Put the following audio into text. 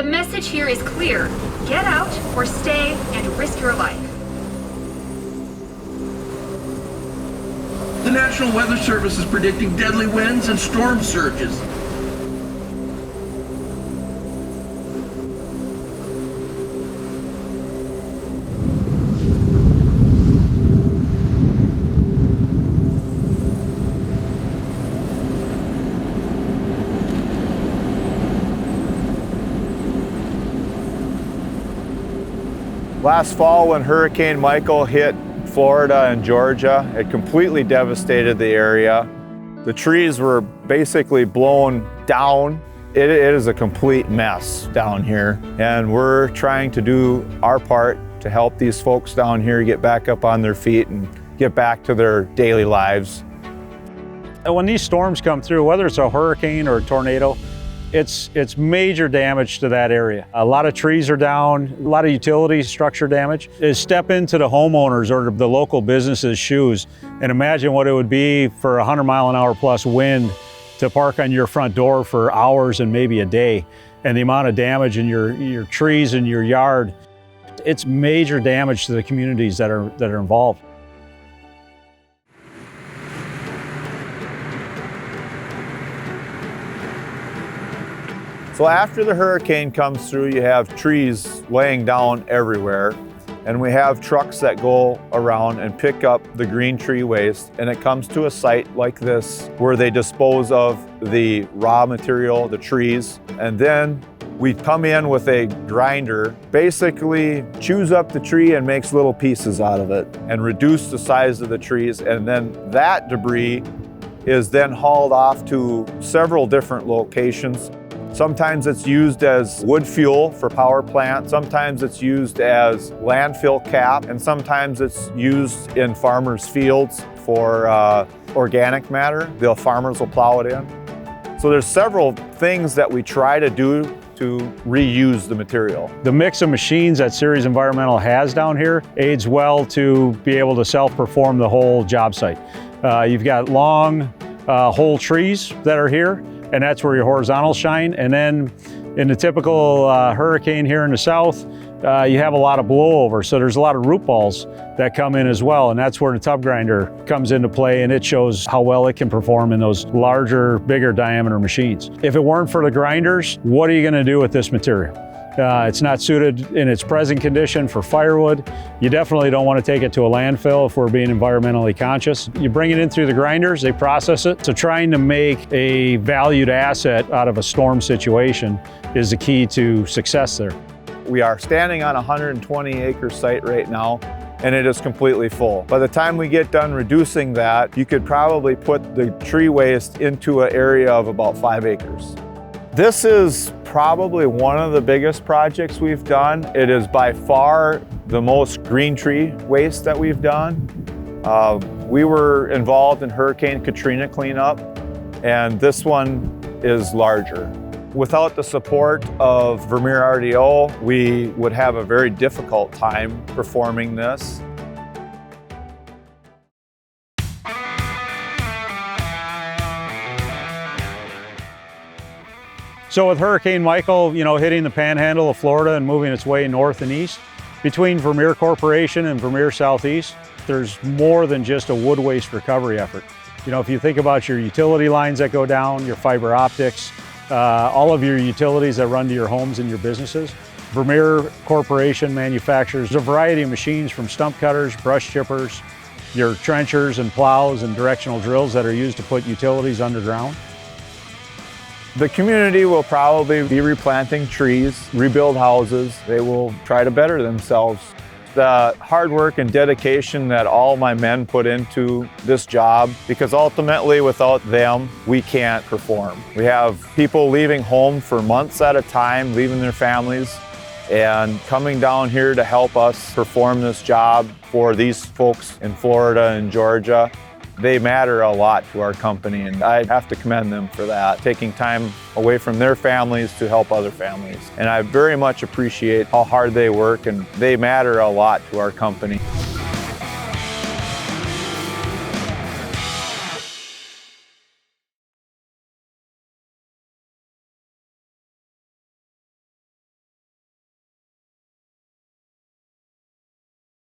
The message here is clear. Get out or stay and risk your life. The National Weather Service is predicting deadly winds and storm surges. Last fall when Hurricane Michael hit Florida and Georgia, it completely devastated the area. The trees were basically blown down. It is a complete mess down here, and we're trying to do our part to help these folks down here get back up on their feet and get back to their daily lives. When these storms come through, whether it's a hurricane or a tornado, it's major damage to that area. A lot of trees are down, a lot of utility structure damage. Step into the homeowners or the local businesses' shoes and imagine what it would be for 100-mile-an-hour plus wind to park on your front door for hours and maybe a day, and the amount of damage in your trees and your yard. It's major damage to the communities that are involved. So after the hurricane comes through, you have trees laying down everywhere, and we have trucks that go around and pick up the green tree waste, and it comes to a site like this where they dispose of the raw material, the trees, and then we come in with a grinder, basically chews up the tree and makes little pieces out of it and reduce the size of the trees, and then that debris is then hauled off to several different locations. Sometimes it's used as wood fuel for power plants, sometimes it's used as landfill cap, and sometimes it's used in farmers' fields for organic matter. The farmers will plow it in. So there's several things that we try to do to reuse the material. The mix of machines that Ceres Environmental has down here aids well to be able to self-perform the whole job site. You've got long whole trees that are here, and that's where your horizontals shine. And then in the typical hurricane here in the south, you have a lot of blowover. So there's a lot of root balls that come in as well. And that's where the tub grinder comes into play, and it shows how well it can perform in those larger, bigger diameter machines. If it weren't for the grinders, what are you gonna do with this material? It's not suited in its present condition for firewood. You definitely don't want to take it to a landfill if we're being environmentally conscious. You bring it in through the grinders, they process it. So trying to make a valued asset out of a storm situation is the key to success there. We are standing on a 120-acre site right now, and it is completely full. By the time we get done reducing that, you could probably put the tree waste into an area of about 5 acres. This is probably one of the biggest projects we've done. It is by far the most green tree waste that we've done. We were involved in Hurricane Katrina cleanup, and this one is larger. Without the support of Vermeer RDO, we would have a very difficult time performing this. So with Hurricane Michael, hitting the panhandle of Florida and moving its way north and east, between Vermeer Corporation and Vermeer Southeast, there's more than just a wood waste recovery effort. If you think about your utility lines that go down, your fiber optics, all of your utilities that run to your homes and your businesses, Vermeer Corporation manufactures a variety of machines from stump cutters, brush chippers, your trenchers and plows and directional drills that are used to put utilities underground. The community will probably be replanting trees, rebuild houses. They will try to better themselves. The hard work and dedication that all my men put into this job, because ultimately without them, we can't perform. We have people leaving home for months at a time, leaving their families, and coming down here to help us perform this job for these folks in Florida and Georgia. They matter a lot to our company, and I have to commend them for that, taking time away from their families to help other families. And I very much appreciate how hard they work, and they matter a lot to our company.